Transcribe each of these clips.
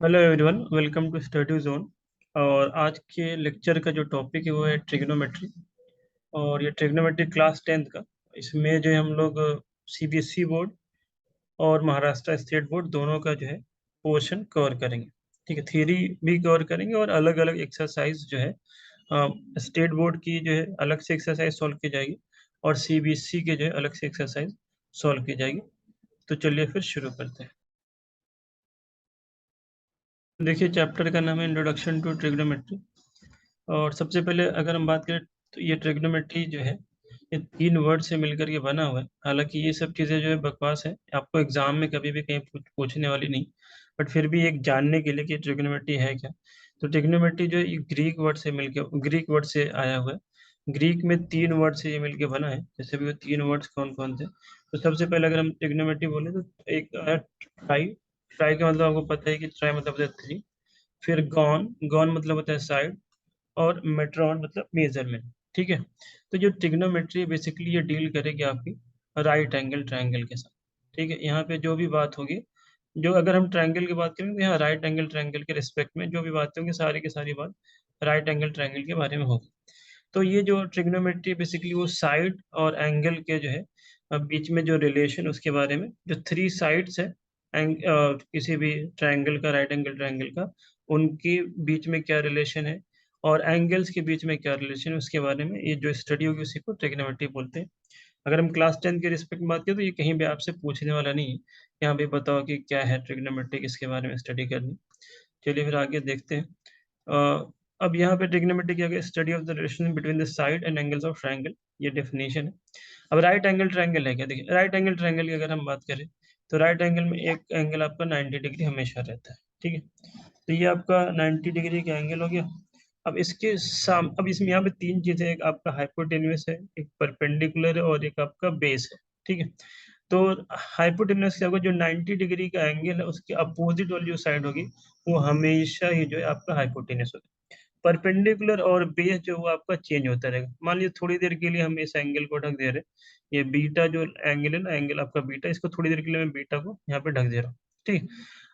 Hello everyone, welcome to study zone. और आज के लेक्चर का जो टॉपिक है वो है ट्रिग्नोमेट्री। और ये ट्रिग्नोमेट्री क्लास 10th का। इसमें जो है हम लोग सीबीएसई बोर्ड और महाराष्ट्र स्टेट बोर्ड दोनों का जो है पोर्शन कवर करेंगे। ठीक है, थ्योरी भी कवर करेंगे और अलग अलग एक्सरसाइज जो है स्टेट बोर्ड की जो है अलग से एक्सरसाइज सॉल्व की जाएगी और सीबीएसई के जो है अलग से एक्सरसाइज सॉल्व की जाएगी। तो चलिए फिर शुरू करते हैं। देखिए, चैप्टर का नाम है इंट्रोडक्शन टू ट्रिग्नोमेट्री। और सबसे पहले अगर हम बात करें तो ये ट्रिग्नोमेट्री जो है ये 3 वर्ड से मिलकर के बना हुआ है। हालांकि ये सब चीज़ें जो है बकवास है, आपको एग्जाम में कभी भी कहीं पूछने वाली नहीं। बट फिर भी एक जानने के लिए कि ट्रिग्नोमेट्री है क्या। तो ट्रिग्नोमेट्री जो है ये ग्रीक वर्ड से आया हुआ है। ग्रीक में 3 वर्ड से ये मिलके बना है। जैसे भी वो 3 वर्ड्स कौन कौन थे, तो सबसे पहले अगर हम ट्रिग्नोमेट्री बोले तो एक ट्राई। ट्राई का मतलब आपको पता है कि ट्राई मतलब होता है 3। फिर गॉन, गॉन मतलब होता है साइड। और मेट्रॉन मतलब मेजरमेंट। ठीक है। तो जो ट्रिग्नोमेट्री बेसिकली ये डील करेगी आपकी राइट एंगल ट्रायंगल के साथ। ठीक है, यहाँ पे जो भी बात होगी, जो अगर हम ट्रायंगल की बात करें तो यहाँ राइट एंगल ट्रायंगल के रिस्पेक्ट में जो भी बातें होंगी सारी की सारी बात राइट एंगल ट्रायंगल के बारे में होगी। तो ये जो ट्रिग्नोमेट्री बेसिकली वो साइड और एंगल के जो है बीच में जो रिलेशन उसके बारे में, जो 3 साइड्स है किसी भी ट्रायंगल का, राइट एंगल ट्रायंगल का, उनके बीच में क्या रिलेशन है और एंगल्स के बीच में क्या रिलेशन है उसके बारे में ये जो स्टडी होगी उसी को ट्रिग्नोमेट्री बोलते हैं। अगर हम क्लास 10 के रिस्पेक्ट में बात करें तो ये कहीं भी आपसे पूछने वाला नहीं है। यहाँ पे बताओ कि क्या है ट्रिग्नोमेट्री, किसके बारे में स्टडी करनी। चलिए फिर आगे देखते हैं। अब यहाँ पे ट्रिग्नोमेट्री क्या है, study of the relation between the side and angles of triangle, ये डेफिनेशन है। अब राइट एंगल ट्रायंगल है क्या, देखिए राइट एंगल ट्रायंगल की अगर हम बात करें तो राइट एंगल में एक एंगल आपका 90 डिग्री हमेशा रहता है। ठीक है, तो ये आपका 90 डिग्री का एंगल हो गया। अब इसमें यहाँ पे 3 चीजें, एक आपका हाइपोटेन्यूस है, एक परपेंडिकुलर है और एक आपका बेस है। ठीक है, तो हाइपोटेन्यूस क्या होगा, जो 90 डिग्री का एंगल है उसके अपोजिट वाली जो साइड होगी वो हमेशा ही जो है आपका हाइपोटेन्यूस होगा। परपेंडिकुलर और बेस जो वो आपका चेंज होता रहेगा। मान लीजिए थोड़ी देर के लिए हम इस एंगल को ढक दे रहे हैं, ये बीटा जो एंगल है ना, एंगल आपका बीटा, इसको थोड़ी देर के लिए मैं बीटा को यहाँ पे ढक दे रहा हूँ। ठीक है?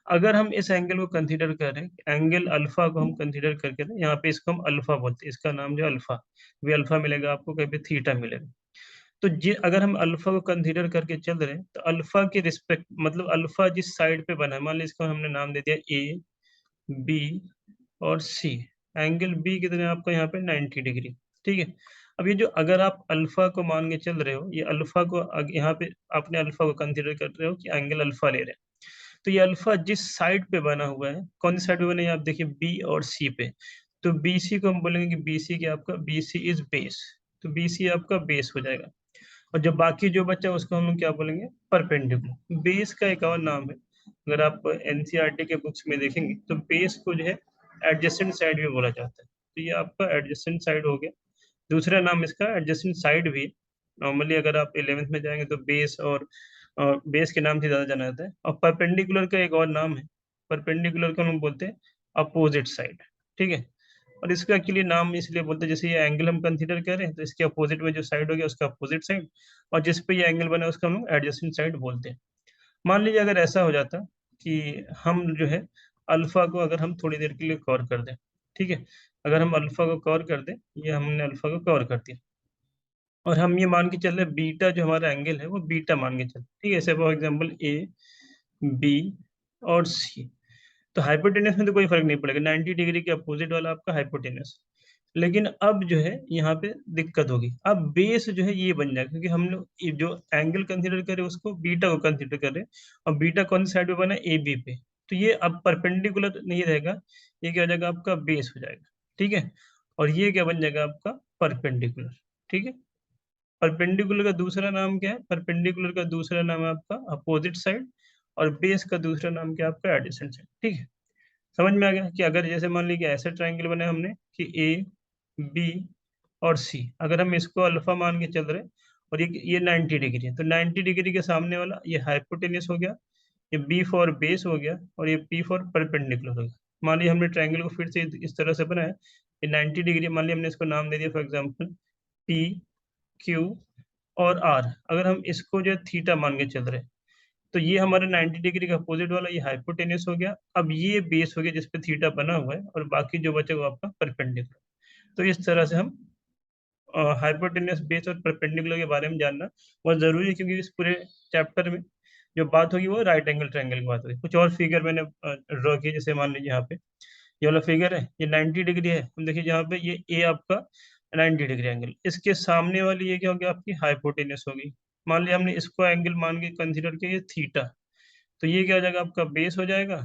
अगर हम इस एंगल को कंसीडर कर रहे हैं, एंगल अल्फा को हम कंसीडर करके ना, यहाँ पे इसको हम अल्फा बोलते हैं, इसका नाम जो है अल्फा, भी अल्फा मिलेगा आपको, कहीं पे थीटा मिलेगा। तो जे अगर हम अल्फा को कंसीडर करके चल रहे हैं तो अल्फा के रिस्पेक्ट मतलब अल्फा जिस साइड पे बना है, मान लीजिए इसको हमने नाम दे दिया ए, बी और सी। एंगल बी कितने आपका यहाँ पे 90 डिग्री। ठीक है, अब ये जो अगर आप अल्फा को मान के चल रहे हो, ये अल्फा को यहाँ पे आपने अल्फा को कंसीडर कर रहे हो कि एंगल अल्फा ले रहे हैं। तो ये अल्फा जिस साइड पे बना हुआ है, कौन सी साइड पे बना है आप देखिए, बी और सी पे। तो बी सी को हम बोलेंगे कि बी सी के आपका बी सी इज बेस। तो बी सी आपका बेस हो जाएगा। और जो बाकी जो बचा उसको हम लोग क्या बोलेंगे, परपेंडिकुलर। बेस का एक और नाम है, अगर आप एनसीईआरटी के बुक्स में देखेंगे तो बेस को जो है एडजेसेंट साइड भी बोला जाता है। तो ये आपका एडजेसेंट साइड हो गया। दूसरा नाम इसका एडजेसेंट साइड भी। नॉर्मली अगर आप 11th में जाएंगे तो बेस और बेस के नाम से ज्यादा जाना जाता है। और परपेंडिकुलर का एक और नाम है, परपेंडिकुलर को हम बोलते हैं अपोजिट साइड। ठीक है, और इसका एक्चुअली नाम इसलिए बोलते हैं, जैसे ये एंगल हम कंसीडर कर रहे हैं तो इसके अपोजिट में जो साइड हो गया उसका अपोजिट साइड, और जिस पे ये एंगल बना है उसका हम लोग एडजेसेंट साइड बोलते हैं। मान लीजिए अगर ऐसा हो जाता कि हम जो है अल्फा को अगर हम थोड़ी देर के लिए कवर कर दें। ठीक है, अगर हम अल्फा को कवर कर दें, ये हमने अल्फा को कवर कर दिया और हम ये मान के चल रहे हैं बीटा जो हमारा एंगल है वो बीटा मान के चल, ठीक है, ऐसे फॉर एग्जाम्पल ए, बी और सी। तो हाइपोटेनस में तो कोई फर्क नहीं पड़ेगा, 90 डिग्री के अपोजिट वाला आपका हाइपोटेनस। लेकिन अब जो है यहाँ पे दिक्कत होगी, अब बेस जो है ये बन जाएगा, क्योंकि हम लोग ये जो एंगल कंसीडर करें उसको बीटा को कंसीडर कर रहे हैं, और बीटा कौन सी साइड पे बना है, ए बी पे। तो ये अब परपेंडिकुलर नहीं रहेगा, ये क्या हो जाएगा आपका बेस हो जाएगा। ठीक है, और ये क्या बन जाएगा आपका परपेंडिकुलर। ठीक है, परपेंडिकुलर का दूसरा नाम क्या है, परपेंडिकुलर का दूसरा नाम है आपका अपोजिट साइड, और बेस का दूसरा नाम क्या है आपका एडिसेंट साइड। ठीक है, समझ में आ गया कि अगर जैसे मान लीजिए ऐसा ट्रायंगल बनाया हमने कि ए, बी और सी, अगर हम इसको अल्फा मान के चल रहे हैं और ये 90 डिग्री है, तो 90 डिग्री के सामने वाला ये हाइपोटेन्यूस हो गया, ये बी फॉर बेस हो गया, और ये पी फॉर परपेंडिकुलर हो गया। मान लीजिए हमने ट्रायंगल को फिर से इस तरह से बनाया, ये 90 डिग्री, मान लीजिए हमने इसको नाम दे दिया फॉर एग्जाम्पल पी, क्यू और आर। अगर हम इसको जो है थीटा मान के चल रहे हैं, तो ये हमारा 90 डिग्री का अपोजिट वाला ये हाइपोटेन्यूस हो गया। अब ये बेस हो गया जिसपे थीटा बना हुआ है, और बाकी जो बचे वो आपका परपेंडिकुलर। तो इस तरह से हम हाइपोटेन्यूस, बेस और परपेंडिकुलर के बारे में जानना बहुत जरूरी है, क्योंकि इस पूरे चैप्टर में जो बात होगी वो राइट एंगल ट्रायंगल की बात होगी। कुछ और फिगर मैंने ड्रॉ किया, जैसे मान लीजिए यहाँ पे ये वाला फिगर है, ये 90 डिग्री है। हम देखिए जहाँ पे ये ए आपका 90 डिग्री एंगल, इसके सामने वाली ये क्या हो गया, आपकी हाइपोटेन्यूस होगी। मान लिया हमने इसको एंगल मान के कंसीडर किया, ये थीटा। तो ये क्या हो जाएगा, आपका बेस हो जाएगा,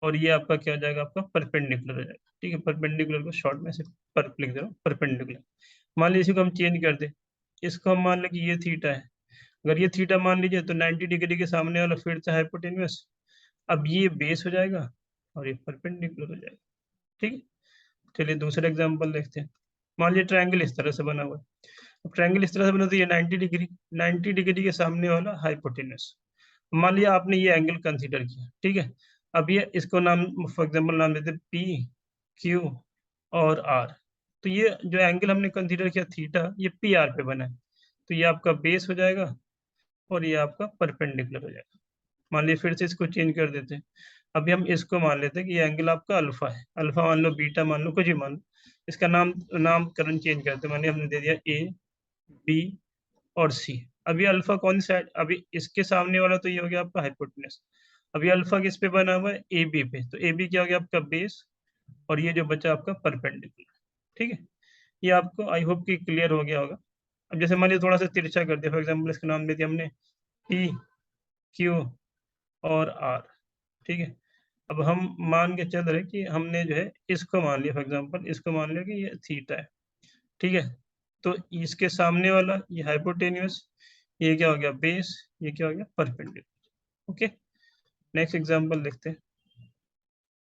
और ये आपका क्या हो जाएगा, आपका परपेंडिकुलर हो जाएगा। ठीक है, परपेंडिकुलर को शॉर्ट में से परप लिख दे रहा हूँ, परपेंडिकुलर। मान लीजिए इसको हम चेंज कर दे, इसको हम मान लें कि ये थीटा है। अगर ये थीटा मान लीजिए तो 90 डिग्री के सामने वाला फिर से हाइपोटेन्यूस। अब ये बेस हो जाएगा और ये परपेंडिकुलर हो जाएगा। ठीक है, चलिए दूसरा एग्जांपल देखते हैं। मान लीजिए ट्रायंगल इस तरह से बना हुआ है। अब ट्रायंगल इस तरह से बना तो ये 90 डिग्री, 90 डिग्री के सामने वाला हाइपोटेन्यूस। मान लिया आपने ये एंगल कंसीडर किया, ठीक है। अब ये इसको नाम, फॉर एग्जांपल नाम देते पी, क्यू और आर। तो ये जो एंगल हमने कंसीडर किया थीटा, ये पी आर पे बना है। तो ये आपका बेस हो जाएगा और ये आपका परपेंडिकुलर हो जाएगा। मान लीजिए फिर से इसको चेंज कर देते हैं। अभी हम इसको मान लेते हैं कि ये एंगल आपका अल्फा है, अल्फा मान लो, बीटा मान लो, कुछ भी मान लो। इसका नामकरण चेंज करते हैं। मान लिया हमने दे दिया ए, बी और सी। अभी अल्फा कौन सा है, अभी इसके सामने वाला तो ये हो गया आपका हाइपोटेन्यूस। अभी अल्फा किस पे बना हुआ है, ए बी पे। तो ए बी क्या हो गया, आपका बेस, और ये जो बचा आपका परपेंडिकुलर। ठीक है, ये आपको आई होप कि क्लियर हो गया होगा। अब जैसे मान लीजिए थोड़ा सा तिरछा कर दिया, फॉर एग्जाम्पल इसका नाम दे दिया हमने पी, क्यू और आर। ठीक है, अब हम मान के चल रहे कि हमने जो है इसको मान लिया, फॉर एग्जांपल इसको मान लिया कि ये थीटा है। ठीक है, तो इसके सामने वाला ये हाइपोटेन्यूस, ये क्या हो गया, बेस, ये क्या हो गया, परपेंडिकुलर। ओके, नेक्स्ट एग्जांपल देखते हैं।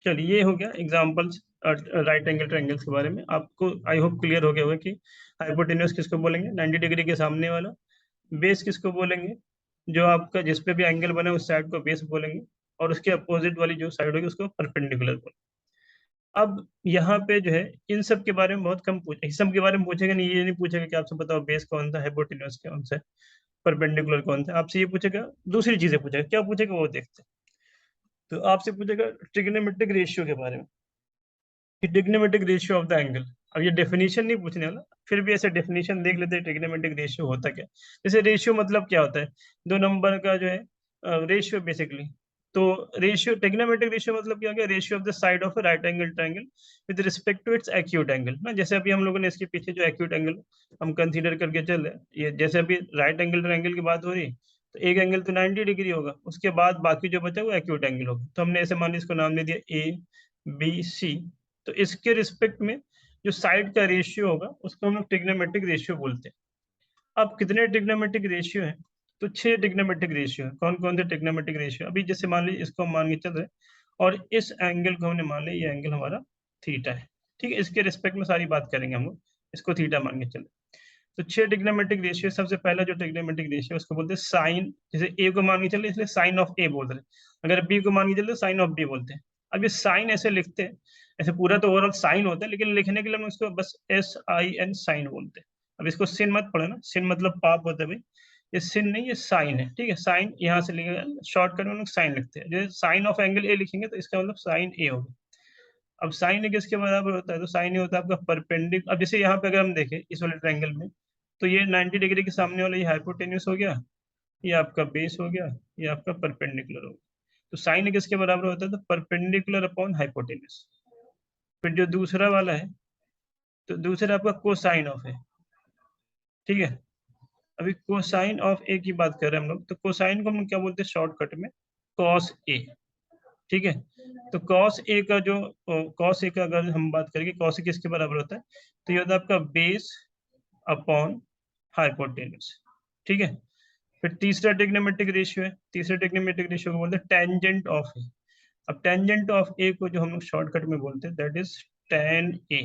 चलिए, ये हो गया एग्जांपल्स राइट एंगल ट्रायंगल्स के बारे में। आपको आई होप क्लियर हो गया होगा कि हाइपोटेन्यूस किसको बोलेंगे, 90 डिग्री के सामने वाला। बेस किसको बोलेंगे, जो आपका जिस पे भी एंगल बना है उस साइड को बेस बोलेंगे, और उसके अपोजिट वाली जो साइड होगी उसको परपेंडिकुलर बोलेंगे। अब यहाँ पे जो है इन सब के बारे में बहुत कम पूछ, इस सब के बारे में पूछेगा नहीं, ये नहीं पूछेगा कि आपसे बताओ बेस कौन सा है, हाइपोटेन्यूस कौन सा है, परपेंडिकुलर कौन सा है। आपसे ये पूछेगा, दूसरी चीजें पूछेगा। क्या पूछेगा वो देखते हैं। तो आपसे पूछेगा ट्रिग्नोमेट्रिक रेशियो के बारे में, कि trigonometric ratio of the angle. अब ये डेफिनेशन नहीं पूछने वाला, फिर भी ऐसे डेफिनेशन देख लेते हैं, ट्रिग्नोमेट्रिक रेशियो होता क्या। जैसे रेशियो मतलब क्या होता है, दो नंबर का जो है रेशियो बेसिकली। तो रेशियो, ट्रिग्नोमेट्रिक रेशियो मतलब क्या हो गया, ratio of the side of a right angle triangle with respect to its acute angle ना। जैसे अभी हम लोगों ने इसके पीछे जो एक्यूट एंगल हम कंसीडर करके चल रहे हैं, ये जैसे अभी राइट एंगल ट्रायंगल की बात हो रही, तो एक एंगल तो 90 डिग्री होगा, उसके बाद बाकी जो बचा वो एक्यूट एंगल होगा। तो हमने ऐसे मान लिया, इसको नाम दे दिया ए बी सी। तो इसके रिस्पेक्ट में जो साइड का रेशियो होगा उसको हम लोग ट्रिग्नोमेट्रिक रेशियो बोलते हैं। अब कितने ट्रिग्नोमेट्रिक रेशियो हैं, तो 6 ट्रिग्नोमेट्रिक रेशियो है। कौन कौन से ट्रिग्नोमेट्रिक रेशियो, अभी जैसे मान लीजिए इसको हम मान के चल रहे हैं, और इस एंगल को हमने मान लिया ये एंगल हमारा थीटा है। ठीक है, इसके रिस्पेक्ट में सारी बात करेंगे हम लोग, इसको थीटा मान के चले। तो 6 ट्रिग्नोमेट्रिक रेशियो, सबसे पहला जो ट्रिग्नोमेट्रिक रेशियो उसको बोलते हैं साइन। जैसे ए को मान के चले इसलिए साइन ऑफ ए बोल रहे हैं, अगर बी को मान के चले तो साइन ऑफ बी बोलते हैं। अब ये साइन ऐसे लिखते हैं, ऐसे पूरा तो ओवरऑल साइन होता है, लेकिन लिखने के लिए हम इसको बस एस आई एन साइन बोलते हैं। अब इसको सिन मत पढ़े ना, सिन मतलब पाप होता है भाई, ये सिन नहीं, ये साइन है। ठीक है, साइन यहाँ से लिखेगा, शॉर्टकट में हम लोग साइन लिखते हैं। जैसे साइन ऑफ एंगल ए लिखेंगे तो इसका मतलब साइन ए होगा। अब साइन ए किसके बराबर होता है, तो साइन ए होता है आपका परपेंडिक। अब जैसे यहाँ पे अगर हम देखें इस वाले ट्रायंगल में, तो ये 90 डिग्री के सामने वाला ये हाइपोटेन्यूस हो गया, ये आपका बेस हो गया, ये आपका परपेंडिकुलर हो गया। तो साइन ए किसके बराबर होता है, तो परपेंडिकुलर अपॉन हाइपोटेन्यूस। फिर जो दूसरा वाला है, तो दूसरा आपका कोसाइन ऑफ है। ठीक है, अभी कोसाइन ऑफ ए की बात कर रहे हैं हम लोग, तो कोसाइन को हम क्या बोलते हैं शॉर्टकट में, कॉस ए। ठीक है, तो कॉस ए का जो, कॉस ए का अगर हम बात करेंगे, कॉस ए किसके बराबर होता है, तो ये होता है आपका बेस अपॉन हाइपोटेन्यूस। ठीक है, फिर तीसरा ट्रिग्नोमेट्रिक रेशियो है, तीसरे ट्रिग्नोमेट्रिक रेशियो को बोलते हैं टेंजेंट ऑफ ए। अब टेंजेंट ऑफ ए को जो हम लोग शॉर्टकट में बोलते हैं दैट इज टेन ए।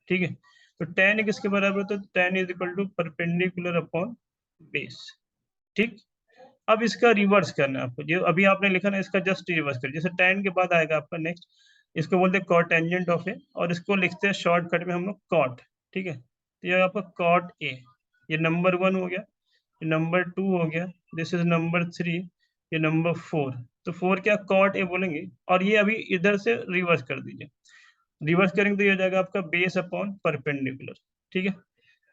ठीक है, तो टेन ए किसके बराबर होता है, tan is equal to perpendicular upon base. ठीक, अब इसका रिवर्स करना है आपको, जो अभी आपने लिखा ना इसका जस्ट रिवर्स कर, जैसे tan के बाद आएगा आपका नेक्स्ट, इसको बोलते हैं कॉट टेंजेंट ऑफ ए, और इसको लिखते हैं शॉर्टकट में हम लोग कॉट। ठीक है, तो ये आपका कॉट ए, ये नंबर 1 हो गया, ये नंबर 2 हो गया, दिस इज नंबर 3, ये नंबर 4, तो 4 क्या कॉट ए बोलेंगे, और ये अभी इधर से रिवर्स कर दीजिए। रिवर्स करेंगे तो ये हो जाएगा आपका बेस अपॉन परपेंडिकुलर, ठीक है।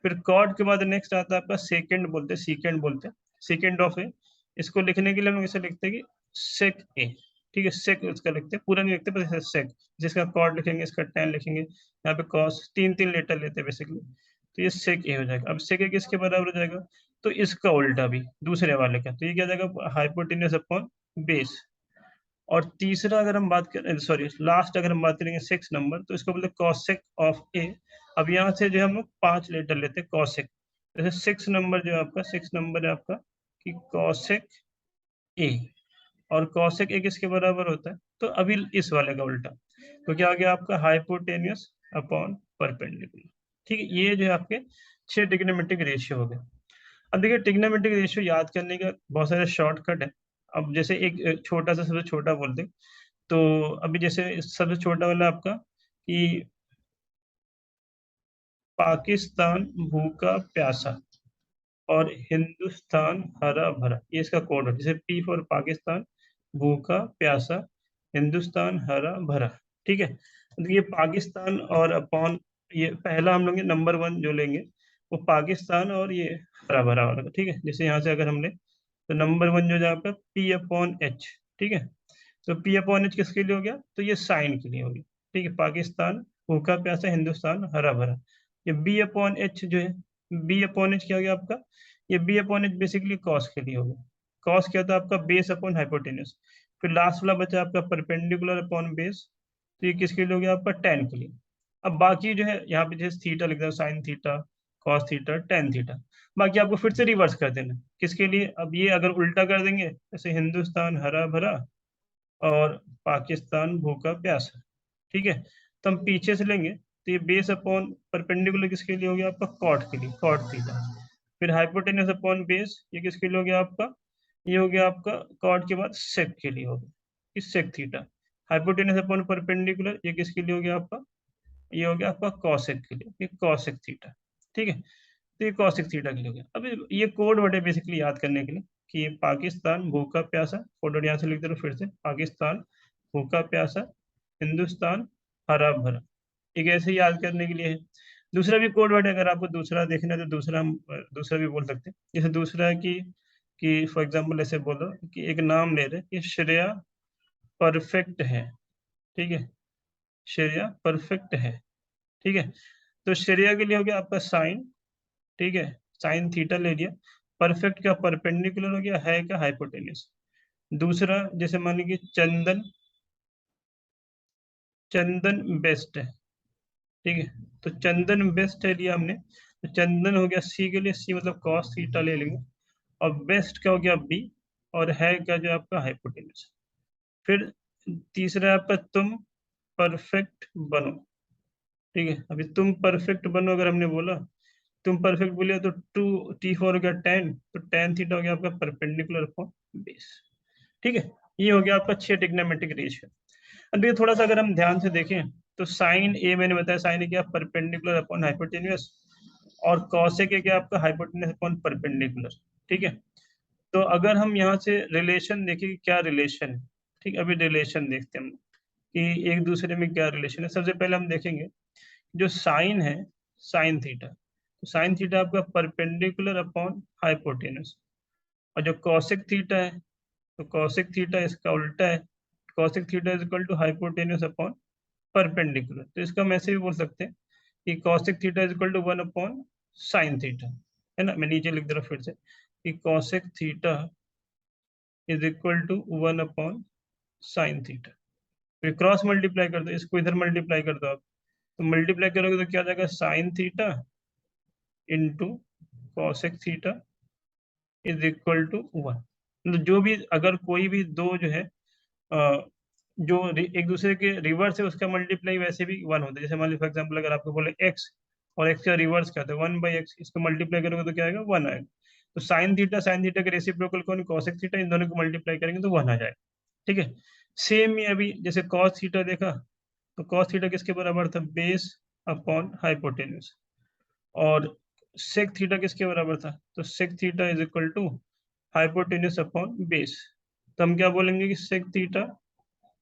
फिर कॉट के बाद नेक्स्ट आता है आपका सेकंड बोलते हैं, सीकेंड बोलते हैं, सेकंड ऑफ ए। इसको लिखने के लिए हम लोग इसे लिखते हैं कि सेक ए, ठीक है। सेक इसका लिखते हैं, पूरा नहीं लिखते, बस सेक, जिसका कॉट लिखेंगे, इसका टैन लिखेंगे, यहाँ पे कॉस, तीन तीन लेटर लेते हैं बेसिकली। तो ये सेक ए हो जाएगा। अब सेक ए किसके बराबर हो जाएगा, तो इसका उल्टा भी दूसरे वाले का, तो ये क्या हो जाएगा हाइपोटेन्यूज अपॉन बेस। और तीसरा अगर हम बात करें, सॉरी लास्ट अगर हम बात करेंगे 6 नंबर, तो इसको बोलते हैं कॉसेक ऑफ ए। अब यहाँ से जो हम लोग 5 लेटर लेते हैं कॉसेक, जैसे 6 नंबर जो है आपका, 6 नंबर है आपका कि कॉसेक ए, और कॉसेक ए किसके बराबर होता है, तो अभी इस वाले का उल्टा, तो क्या हो गया आपका हाइपोटेनियस अपॉन परपेंडिकुलर, ठीक है। ये जो है आपके 6 ट्रिग्नोमेट्रिक रेशियो हो गए। अब देखिए ट्रिग्नोमेट्रिक रेशियो याद करने का बहुत सारे शॉर्टकट है। अब जैसे एक छोटा सा, सबसे छोटा बोलते हैं, तो अभी जैसे सबसे छोटा वाला आपका कि पाकिस्तान भूखा प्यासा और हिंदुस्तान हरा भरा, ये इसका कोड है। जैसे पी फॉर पाकिस्तान, भूखा प्यासा, हिंदुस्तान हरा भरा, ठीक है। तो ये पाकिस्तान और अपॉन, ये पहला हम लोग नंबर 1 जो लेंगे वो पाकिस्तान और ये हरा भरा वाला, ठीक है। जैसे यहाँ से अगर हम ले, तो नंबर 1 जो है आपका पी अपॉन एच, ठीक है। तो पी अपॉन एच किसके लिए हो गया, तो ये साइन के लिए हो गया, ठीक है। पाकिस्तान भूखा प्यासा, हिंदुस्तान हरा भरा। ये बी अपॉन एच जो है, बी अपॉन एच क्या हो गया आपका, ये B upon H basically cos के लिए हो गया। कॉस क्या होता है आपका, बेस अपॉन हाइपोटेन्यूज। फिर लास्ट वाला बचा आपका परपेंडिकुलर अपॉन बेस, तो ये किसके लिए हो गया आपका, टेन के लिए। अब बाकी जो है यहाँ पे जैसे थीटा लिख दो, sine theta, cos theta, tan theta, बाकी आपको फिर से रिवर्स कर देना। किसके लिए, अब ये अगर उल्टा कर देंगे, जैसे हिंदुस्तान हरा भरा और पाकिस्तान भूखा प्यासा, ठीक है। तो हम पीछे से लेंगे, तो ये बेस अपॉन परपेंडिकुलर किसके लिए हो गया आपका, कॉट के लिए, कॉट थीटा। फिर हाइपोटेन्यूज अपॉन बेस, ये किसके लिए हो गया आपका, ये हो गया आपका कॉट के बाद सेक के लिए हो गया, इस sec theta. Hypotenuse upon perpendicular, ये किसके लिए हो गया आपका, ये हो गया आपका कॉसेक के लिए, ये कॉसेक थीटा, ठीक है। तो ये कॉसेक थीटा के लिए हो गया। अब ये कोड वर्ड है बेसिकली याद करने के लिए, कि पाकिस्तान भूखा प्यासा, कोड वर्ड यहाँ से लिख दे रहा हूँ फिर से, पाकिस्तान भूखा प्यासा, हिंदुस्तान हरा भरा, एक ऐसे ही याद करने के लिए है। दूसरा भी कोड वर्ड है, अगर आपको दूसरा देखना है तो दूसरा हम दूसरा भी बोल सकते हैं। जैसे दूसरा है कि फॉर एग्जाम्पल ऐसे बोलो कि एक नाम ले रहे कि श्रेया परफेक्ट है, ठीक है। श्रेया परफेक्ट है, ठीक है। तो श्रेया के लिए हो गया आपका साइन, ठीक है, साइन थीटा ले लिया। परफेक्ट का परपेंडिकुलर हो गया, है का हाइपोटेन्यूज। दूसरा जैसे मान लीजिए चंदन, चंदन बेस्ट है, ठीक है। तो चंदन बेस्ट है लिया हमने, तो चंदन हो गया सी के लिए, सी मतलब कॉस थीटा ले लेंगे। और बेस्ट का हो गया बी, और है का जो आपका हाइपोटेन्यूज। फिर तीसरा आपका तुम परफेक्ट बनो, ठीक है। अभी तुम परफेक्ट बनो अगर हमने बोला, तुम परफेक्ट बोलिए, तो टू टी फोर हो गया टेन, तो टेन थीटा हो गया आपका परपेंडिकुलर अपॉन बेस, ठीक है। ये हो गया आपका 6 ट्रिग्नोमेट्रिक रेशियो। अब ये थोड़ा सा अगर हम ध्यान से देखें, तो साइन ए मैंने बताया, साइन ए क्या, परपेंडिकुलर अपॉन हाइपोटेन्यूस, और कॉसेक ए क्या आपका, हाइपोटेन्यूस अपॉन परपेंडिकुलर, ठीक है। तो अगर हम यहाँ से रिलेशन देखें कि क्या रिलेशन है, ठीक है, अभी रिलेशन देखते हैं हम कि एक दूसरे में क्या रिलेशन है। सबसे पहले हम देखेंगे जो साइन है, साइन थीटा, तो साइन थीटा आपका परपेंडिकुलर अपॉन हाइपोटेन्यूस। और जो कॉसेक थीटा है, तो कॉसेक थीटा इसका उल्टा है, cosec theta is equal to hypotenuse upon perpendicular. तो इसका हम ऐसे भी बोल सकते हैं कि cosec theta is equal to 1 upon sine theta, है ना। मैं नीचे लिख दे रहा हूँ फिर से कि cosec theta is equal to 1 upon sine theta. फिर क्रॉस मल्टीप्लाई कर दो, इसको इधर मल्टीप्लाई कर दो आप, तो मल्टीप्लाई करोगे तो क्या आ जाएगा, sine theta into cosec theta is equal to 1। मतलब जो भी, अगर कोई भी दो जो है जो एक दूसरे के रिवर्स है, उसका मल्टीप्लाई वैसे भी 1 होता है। जैसे मान लीजिए फॉर एग्जाम्पल अगर आपको बोले एक्स, और एक्स का रिवर्स क्या होता है, 1/x, इसको मल्टीप्लाई करोगे तो क्या आएगा, 1 आएगा। तो साइन थीटा के रेसिप्रोकल कौन, कॉसेक थीटा, इन दोनों को मल्टीप्लाई करेंगे तो 1 आ जाएगा, ठीक है। सेम ही अभी जैसे कॉस थीटा देखा, तो कॉस थीटा किसके बराबर था, बेस अपॉन हाइपोटेन्यूस। और सेक थीटा किसके बराबर था, तो sec theta is equal to hypotenuse upon base. तो हम क्या बोलेंगे कि सेक थीटा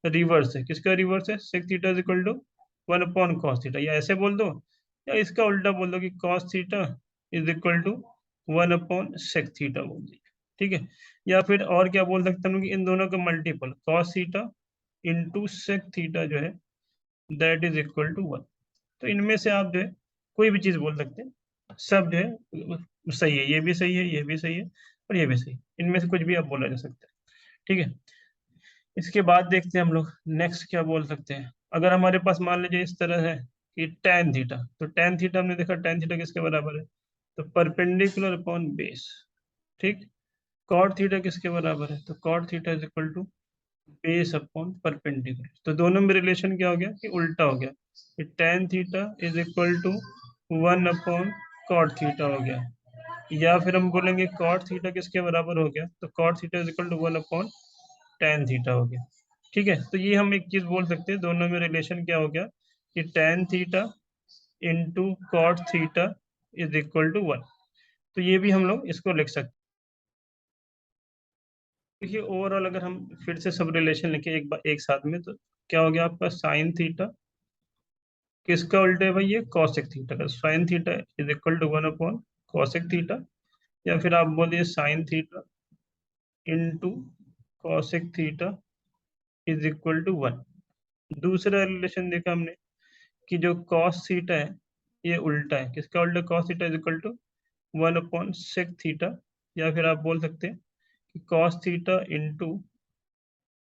रिवर्स है, किसका रिवर्स है, sec theta is equal to 1/cos theta, या ऐसे बोल दो, या इसका उल्टा बोल दो कि cos theta is equal to 1/sec theta बोल दीजिए। ठीक है, या फिर और क्या बोल सकते हैं कि इन दोनों का multiple cos theta into sec theta जो है दैट इज इक्वल टू 1। तो इनमें से आप जो है कोई भी चीज बोल सकते हैं, सब जो है सही है, ये भी सही है, ये भी सही है, और ये भी सही है, इनमें से कुछ भी आप बोला जा सकता है। ठीक है, इसके बाद देखते हैं हम लोग नेक्स्ट क्या बोल सकते हैं। अगर हमारे पास मान लीजिए इस तरह है कि tan थीटा, तो tan थीटा हमने देखा tan थीटा किसके बराबर है, तो परपेंडिकुलर अपॉन बेस। ठीक, cot थीटा किसके बराबर है, तो cot theta is equal to base upon perpendicular. तो दोनों में रिलेशन क्या हो गया कि उल्टा हो गया, कि tan theta is equal to 1/cot theta हो गया, या फिर हम बोलेंगे cot थीटा किसके बराबर हो गया, तो cot theta is equal to 1/tan theta हो गया। ठीक है, तो ये हम एक चीज बोल सकते हैं, दोनों में रिलेशन क्या हो गया कि tan theta into cot theta is equal to 1। तो ये भी हम लोग इसको लिख सकते हैं। देखिए ओवरऑल अगर हम फिर से सब रिलेशन लिखे एक साथ में, तो क्या हो गया आपका साइन थीटा किसका उल्टा है भाई, ये कॉसेक थीटा का, sine theta is equal to 1/कॉसेक थीटा, या फिर आप बोलिए sine theta into cosec theta is equal to 1। दूसरा रिलेशन देखा हमने कि जो cos थीटा है ये उल्टा है, किसका उल्टा, cos theta is equal to 1/sec theta, या फिर आप बोल सकते हैं कि cos theta into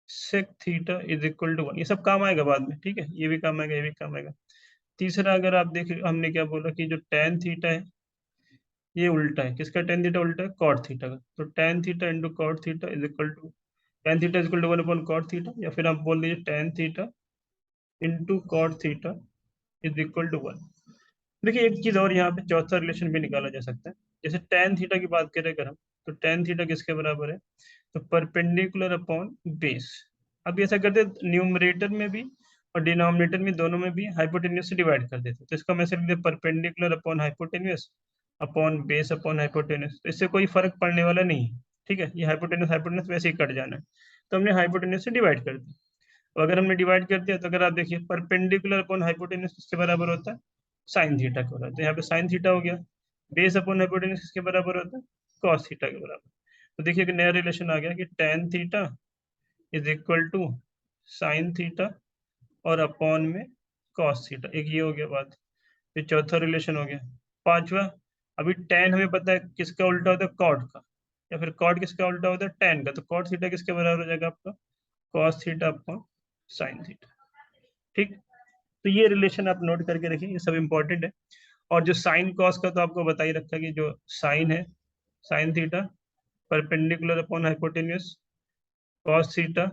sec theta is equal to 1। ये सब काम आएगा बाद में, ठीक है, ये भी काम आएगा, ये भी काम आएगा। तीसरा अगर आप देखें, हमने क्या बोला कि जो tan थीटा है ये उल्टा है, किसका tan थीटा उल्टा है, cot थीटा का, तो tan theta into cot theta is equal to, tan theta is equal to 1/cot theta, या फिर आप बोल दीजिए tan theta into cot theta is equal to 1। देखिए एक चीज और यहाँ पे चौथा रिलेशन भी निकाला जा सकता है। जैसे tan थीटा की बात करें अगर हम, तो tan थीटा किसके बराबर है, तो परपेंडिकुलर अपॉन बेस। अब ऐसा करते न्यूमरेटर में भी और डिनोमिनेटर में, दोनों में भी हाइपोटेन्यूस से डिवाइड कर देते, तो इसका मैसेज लिखते perpendicular upon hypotenuse upon base upon hypotenuse, तो इससे कोई फर्क पड़ने वाला नहीं है। ठीक है, ये हाइपोटेन्यूस हाइपोटेन्यूस वैसे ही कट जाना है, तो हमने हाइपोटेन्यूस से डिवाइड कर दिया। तो अगर हमने डिवाइड कर दिया, तो अगर आप देखिए परपेंडिकुलर अपॉन हाइपोटेन्यूस किसके बराबर होता है, साइन थीटा के बराबर, तो यहाँ पे साइन थीटा हो गया। बेस अपॉन हाइपोटेन्यूस किसके बराबर होता है, कॉस थीटा के बराबर। तो देखिए कि नया रिलेशन आ गया कि tan theta is equal to sine theta और अपॉन में कॉस थीटा, एक ये हो गया बात। ये चौथा रिलेशन हो गया। पांचवा, अभी tan हमें पता है किसका उल्टा होता है, कॉट का, या फिर कॉट किसका उल्टा होता है, tan का, तो कॉट थीटा किसके बराबर हो जाएगा आपका, cos theta upon sine theta. ठीक, तो ये रिलेशन आप नोट करके रखिए, ये सब इंपॉर्टेंट है। और जो साइन कॉस का तो आपको बता ही रखा कि जो साइन है, sine theta perpendicular upon hypotenuse, cos theta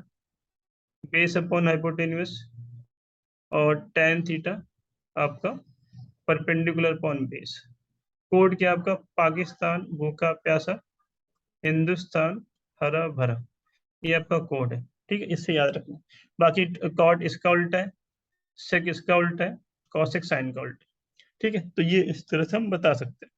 base upon hypotenuse, और tan थीटा आपका परपेंडिकुलर अपॉन बेस। कोड क्या आपका, पाकिस्तान भूखा प्यासा, हिंदुस्तान हरा भरा, ये आपका कोड है। ठीक है, इससे याद रखना। बाकी कॉट इसका उल्टा है, सेक इसका उल्टा है, कॉसेक साइन का उल्टा है। ठीक है, तो ये इस तरह से हम बता सकते हैं।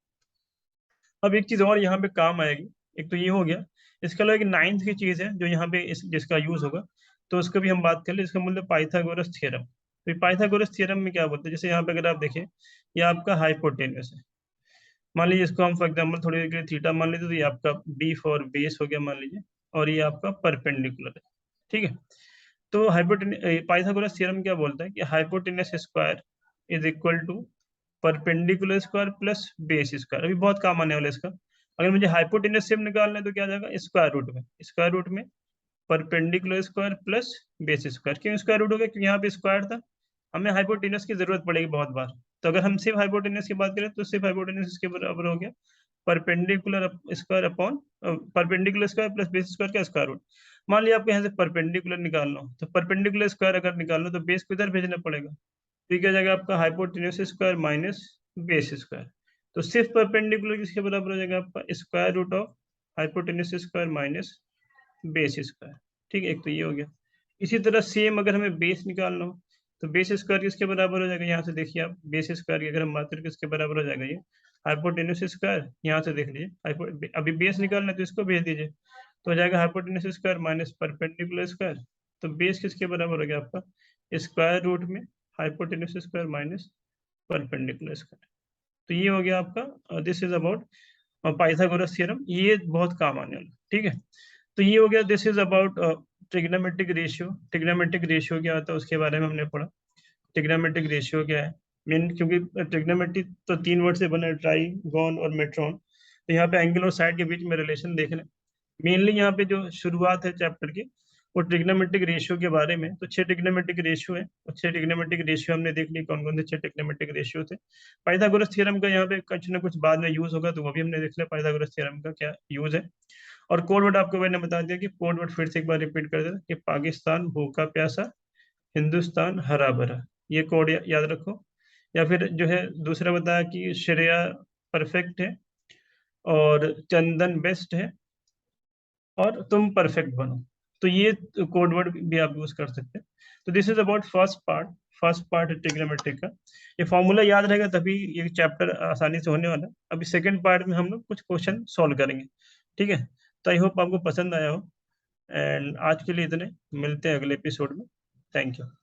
अब एक चीज और यहाँ पे काम आएगी, एक तो ये हो गया, इसके अलावा एक नाइन्थ की चीज है जो यहाँ पे जिसका यूज होगा, तो उसको भी हम बात कर ले, इसका मतलब पाइथागोरस थ्योरम। तो पाइथागोरस थ्योरम में क्या बोलते हैं, जैसे यहाँ पे अगर आप देखें, ये आपका हाइपोटेन्यूस है, मान लीजिए इसको हम फॉर एग्जाम्पल थोड़ी देर के लिए थीटा मान लीजिए, तो ये आपका बी फॉर बेस हो गया मान लीजिए, और ये आपका परपेंडिकुलर है। ठीक है, तो पाइथागोरस थ्योरम क्या बोलता है कि hypotenuse square is equal to perpendicular square plus base square. अभी बहुत काम आने वाला है इसका। अगर मुझे हाइपोटेन्यूस सेम निकालना है तो क्या आ जाएगा, स्क्वायर रूट में, स्क्वायर रूट में perpendicular square plus base square. क्यों स्क्वायर रूट हो गया, क्योंकि यहाँ पे स्क्वायर था, हमें हाइपोटेन्यूस की जरूरत पड़ेगी बहुत बार। तो अगर हम सिर्फ हाइपोटेन्यूस की बात करें, तो सिर्फ हाइपोटेन्यूस इसके बराबर हो गया perpendicular square upon perpendicular square plus base square का स्क्वायर रूट। मान लिया आपको यहाँ से परपेंडिकुलर निकालना हो, तो परपेंडिकुलर स्क्वायर अगर निकालना हो, तो बेस को इधर भेजना पड़ेगा, तो क्या जाएगा आपका hypotenuse square minus base square. तो सिर्फ परपेंडिकुलर किसके बराबर हो जाएगा आपका, square root of hypotenuse square minus base square. ठीक है, एक तो ये हो गया। इसी तरह सेम अगर हमें बेस निकालना हो, तो बेस स्क्वायर किसके बराबर हो जाएगा, यहाँ से देखिए आप, बेस स्क्वायर की अगर हम बात करें किसके बराबर हो जाएगा, ये हाइपोटेन्यूस स्क्वायर, यहाँ से देख लीजिए अभी बेस निकालना है तो इसको भेज दीजिए, तो हो जाएगा hypotenuse square minus perpendicular square. तो बेस किसके बराबर हो गया आपका, स्क्वायर रूट में hypotenuse square minus perpendicular square. तो ये हो गया आपका, this is about Pythagoras theorem, ये बहुत काम आने वाला, ठीक है। तो ये हो गया, this is about trigonometric ratio. Trigonometric ratio क्या होता है उसके बारे में हमने पढ़ा। ट्रिग्नोमेट्रिक रेशियो क्या है मेन, क्योंकि ट्रिग्नोमेट्री तो 3 वर्ड से बना है, ट्राई, गॉन और मेट्रॉन। तो यहाँ पे एंगल और साइड के बीच में रिलेशन देख लें। मेनली यहाँ पे जो शुरुआत है चैप्टर की वो ट्रिग्नोमेट्रिक रेशियो के बारे में। तो 6 ट्रिग्नोमेट्रिक रेशियो है, और 6 ट्रिग्नोमेट्रिक रेशियो हमने देख ली कौन कौन से 6 ट्रिग्नोमेट्रिक रेशियो थे। पाइथागोरस थ्योरम का यहाँ पे कुछ ना कुछ बाद में यूज होगा, तो वो भी हमने देख लिया पाइथागोरस थ्योरम का क्या यूज है। और कोड वर्ड आपको मैंने बता दिया, कि कोड वर्ड फिर से एक बार रिपीट कर देना, कि पाकिस्तान भूखा प्यासा, हिंदुस्तान हरा भरा, ये कोड याद रखो। या फिर जो है दूसरा बताया कि श्रेया परफेक्ट है, और चंदन बेस्ट है, और तुम परफेक्ट बनो। तो ये कोड वर्ड भी आप यूज कर सकते हैं। तो this is about first part. First part trigonometry का ये फॉर्मूला याद रहेगा, तभी ये चैप्टर आसानी से होने वाला है। अभी सेकंड पार्ट में हम लोग कुछ क्वेश्चन सॉल्व करेंगे, ठीक है। तो आई होप आपको पसंद आया हो, एंड आज के लिए इतने, मिलते हैं अगले एपिसोड में। Thank you.